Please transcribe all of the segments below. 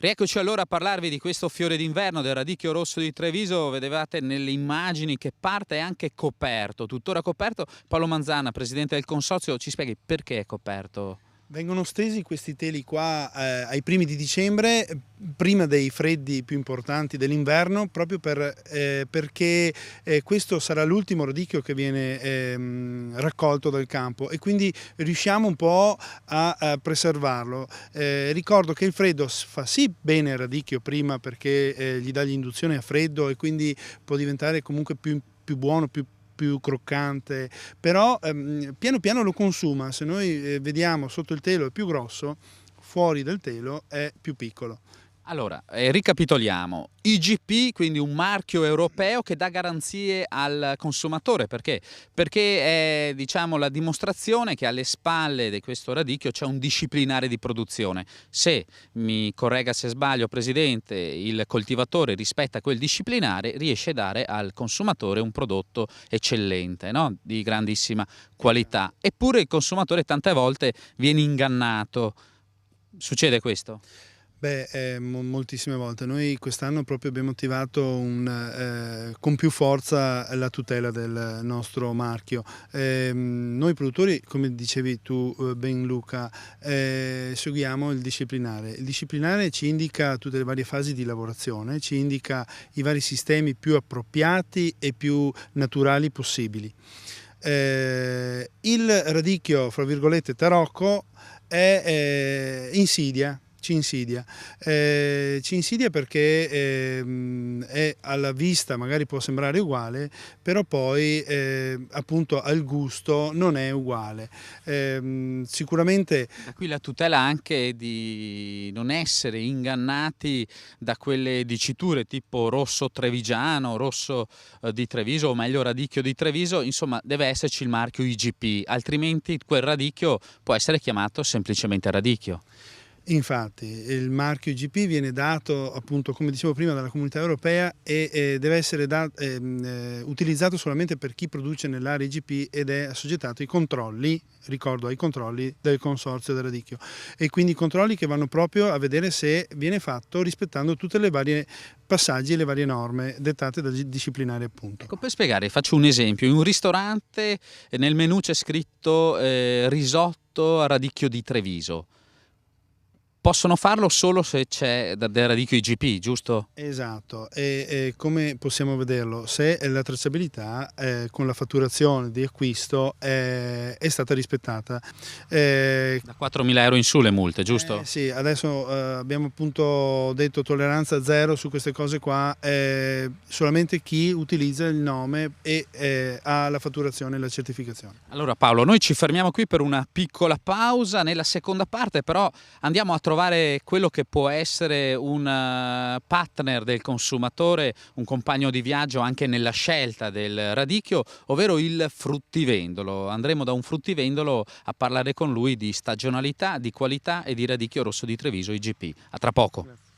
Rieccoci allora a parlarvi di questo fiore d'inverno del radicchio rosso di Treviso. Vedevate nelle immagini che parte è anche coperto, tuttora coperto. Paolo Manzana, presidente del consorzio, ci spieghi perché è coperto? Vengono stesi questi teli qua ai primi di dicembre, prima dei freddi più importanti dell'inverno, proprio perché questo sarà l'ultimo radicchio che viene raccolto dal campo e quindi riusciamo un po' a preservarlo. Ricordo che il freddo fa sì bene al radicchio prima perché gli dà l'induzione a freddo e quindi può diventare comunque più buono, più croccante, però piano piano lo consuma. Se noi vediamo sotto il telo è più grosso, fuori del telo è più piccolo. Allora, ricapitoliamo. IGP, quindi un marchio europeo che dà garanzie al consumatore. Perché? Perché è, diciamo, la dimostrazione che alle spalle di questo radicchio c'è un disciplinare di produzione. Se, mi corregga se sbaglio, Presidente, il coltivatore rispetta quel disciplinare, riesce a dare al consumatore un prodotto eccellente, no? Di grandissima qualità. Eppure il consumatore tante volte viene ingannato. Succede questo? Beh, moltissime volte. Noi quest'anno proprio abbiamo attivato con più forza la tutela del nostro marchio. Noi produttori, come dicevi tu ben Luca, seguiamo il disciplinare. Il disciplinare ci indica tutte le varie fasi di lavorazione, ci indica i vari sistemi più appropriati e più naturali possibili. Il radicchio, fra virgolette, tarocco è insidia. Ci insidia perché è alla vista, magari può sembrare uguale, però poi appunto al gusto non è uguale. Sicuramente Da qui la tutela anche di non essere ingannati da quelle diciture tipo rosso trevigiano, rosso di Treviso, o meglio radicchio di Treviso. Insomma, deve esserci il marchio IGP, altrimenti quel radicchio può essere chiamato semplicemente radicchio. Infatti il marchio IGP viene dato, appunto, come dicevo prima, dalla Comunità Europea e deve essere utilizzato solamente per chi produce nell'area IGP ed è assoggettato ai controlli, ricordo, ai controlli del consorzio del radicchio, e quindi controlli che vanno proprio a vedere se viene fatto rispettando tutte le varie passaggi e le varie norme dettate dal disciplinare, appunto. Ecco, per spiegare, faccio un esempio. In un ristorante nel menù c'è scritto risotto a radicchio di Treviso. Possono farlo solo se c'è del radicchio IGP, giusto? Esatto, e come possiamo vederlo? Se la tracciabilità con la fatturazione di acquisto è stata rispettata. Da 4.000 euro in su le multe, giusto? Sì, adesso abbiamo appunto detto tolleranza zero su queste cose qua, solamente chi utilizza il nome e ha la fatturazione e la certificazione. Allora Paolo, noi ci fermiamo qui per una piccola pausa. Nella seconda parte però andiamo a trovare quello che può essere un partner del consumatore, un compagno di viaggio anche nella scelta del radicchio, ovvero il fruttivendolo. Andremo da un fruttivendolo a parlare con lui di stagionalità, di qualità e di radicchio rosso di Treviso IGP. A tra poco. Grazie.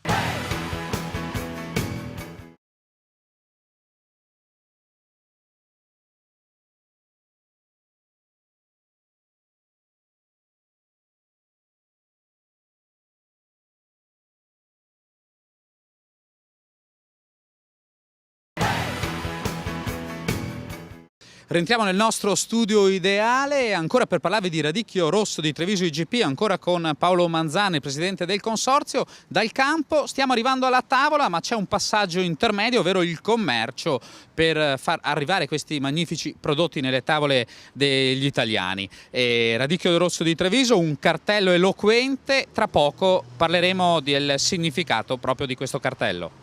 Rientriamo nel nostro studio ideale, ancora per parlarvi di radicchio rosso di Treviso IGP, ancora con Paolo Manzani, presidente del consorzio. Dal campo stiamo arrivando alla tavola, ma c'è un passaggio intermedio, ovvero il commercio, per far arrivare questi magnifici prodotti nelle tavole degli italiani. Radicchio rosso di Treviso, un cartello eloquente. Tra poco parleremo del significato proprio di questo cartello.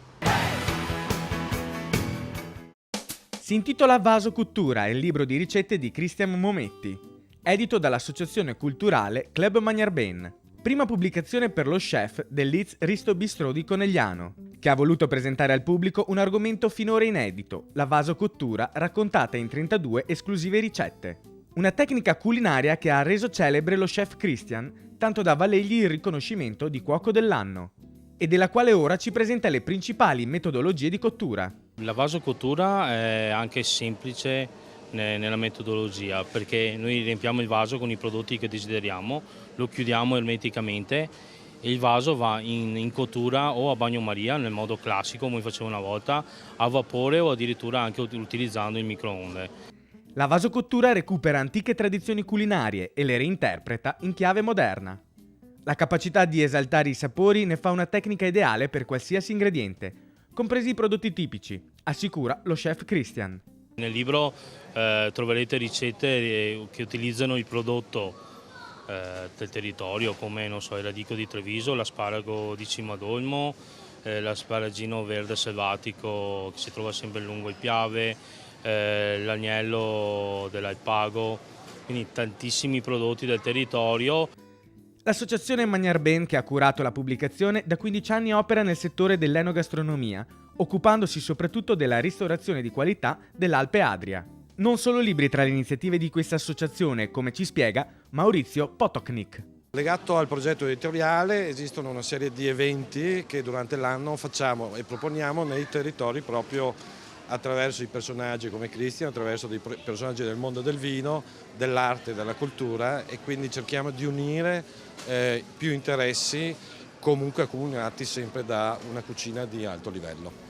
Si intitola Vaso Cottura, il libro di ricette di Cristian Mometti, edito dall'associazione culturale Club Magnarben, prima pubblicazione per lo chef del Leeds Risto Bistrò di Conegliano, che ha voluto presentare al pubblico un argomento finora inedito, la vasocottura raccontata in 32 esclusive ricette. Una tecnica culinaria che ha reso celebre lo chef Christian, tanto da valergli il riconoscimento di cuoco dell'anno, e della quale ora ci presenta le principali metodologie di cottura. La vasocottura è anche semplice nella metodologia, perché noi riempiamo il vaso con i prodotti che desideriamo, lo chiudiamo ermeticamente e il vaso va in cottura o a bagnomaria nel modo classico come facevo una volta, a vapore o addirittura anche utilizzando il microonde. La vasocottura recupera antiche tradizioni culinarie e le reinterpreta in chiave moderna. La capacità di esaltare i sapori ne fa una tecnica ideale per qualsiasi ingrediente, compresi i prodotti tipici, assicura lo chef Christian. Nel libro troverete ricette che utilizzano il prodotto del territorio, come non so, il radicchio di Treviso, l'asparago di Cimadolmo, l'asparagino verde selvatico che si trova sempre lungo il Piave, l'agnello dell'Alpago, quindi tantissimi prodotti del territorio. L'associazione Magnar Ben, che ha curato la pubblicazione, da 15 anni opera nel settore dell'enogastronomia, occupandosi soprattutto della ristorazione di qualità dell'Alpe Adria. Non solo libri tra le iniziative di questa associazione, come ci spiega Maurizio Potoknik. Legato al progetto editoriale esistono una serie di eventi che durante l'anno facciamo e proponiamo nei territori proprio attraverso i personaggi come Christian, attraverso dei personaggi del mondo del vino, dell'arte, della cultura, e quindi cerchiamo di unire più interessi comunque accomunati sempre da una cucina di alto livello.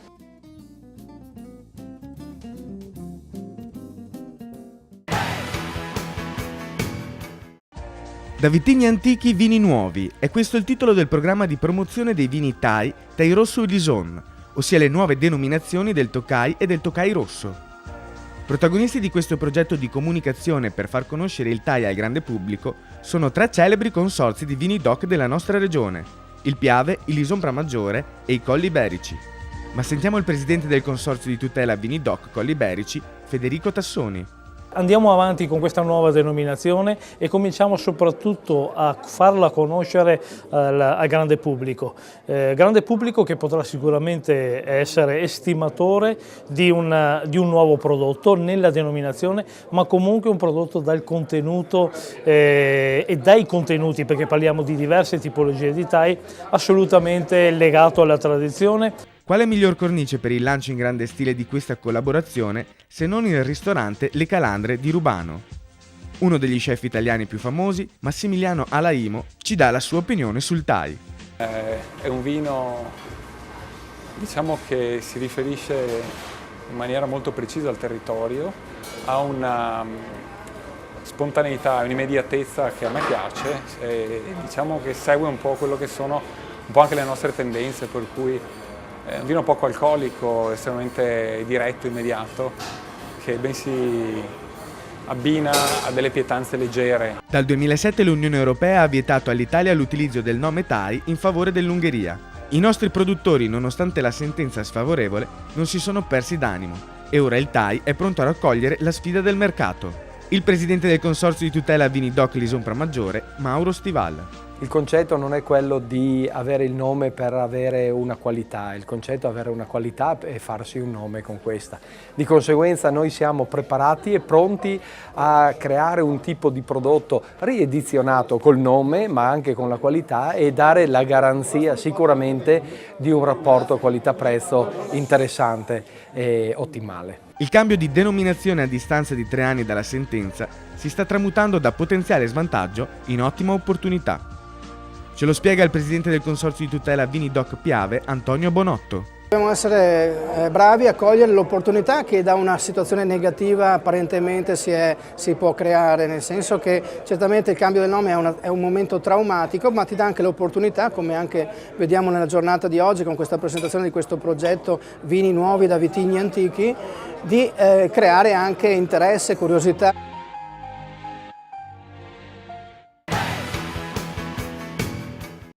Da vitigni antichi, vini nuovi, è questo il titolo del programma di promozione dei vini Thai, Thai Rosso e Lison, ossia le nuove denominazioni del Tokai e del Tokai Rosso. Protagonisti di questo progetto di comunicazione per far conoscere il Thai al grande pubblico sono 3 celebri consorzi di vini DOC della nostra regione, il Piave, il Lison Pramaggiore e i Colli Iberici. Ma sentiamo il presidente del consorzio di tutela vini DOC Colli Iberici, Federico Tassoni. Andiamo avanti con questa nuova denominazione e cominciamo soprattutto a farla conoscere al grande pubblico che potrà sicuramente essere estimatore di un nuovo prodotto nella denominazione, ma comunque un prodotto dal contenuto e dai contenuti, perché parliamo di diverse tipologie di Thai, assolutamente legato alla tradizione. Quale miglior cornice per il lancio in grande stile di questa collaborazione se non il ristorante Le Calandre di Rubano? Uno degli chef italiani più famosi, Massimiliano Alaimo, ci dà la sua opinione sul Thai. È un vino, diciamo, che si riferisce in maniera molto precisa al territorio, ha una spontaneità, un'immediatezza che a me piace e diciamo che segue un po' quello che sono un po' anche le nostre tendenze, per cui è un vino poco alcolico, estremamente diretto, immediato, che ben si abbina a delle pietanze leggere. Dal 2007 l'Unione Europea ha vietato all'Italia l'utilizzo del nome Thai in favore dell'Ungheria. I nostri produttori, nonostante la sentenza sfavorevole, non si sono persi d'animo e ora il Thai è pronto a raccogliere la sfida del mercato. Il presidente del consorzio di tutela vini DOC Lison Pramaggiore, Mauro Stival. Il concetto non è quello di avere il nome per avere una qualità, il concetto è avere una qualità e farsi un nome con questa. Di conseguenza noi siamo preparati e pronti a creare un tipo di prodotto riedizionato col nome ma anche con la qualità e dare la garanzia sicuramente di un rapporto qualità-prezzo interessante e ottimale. Il cambio di denominazione a distanza di 3 anni dalla sentenza si sta tramutando da potenziale svantaggio in ottima opportunità. Ce lo spiega il presidente del consorzio di tutela vini DOC Piave, Antonio Bonotto. Dobbiamo essere bravi a cogliere l'opportunità che da una situazione negativa apparentemente si può creare, nel senso che certamente il cambio del nome è un momento traumatico, ma ti dà anche l'opportunità, come anche vediamo nella giornata di oggi con questa presentazione di questo progetto Vini nuovi da vitigni antichi, di creare anche interesse e curiosità.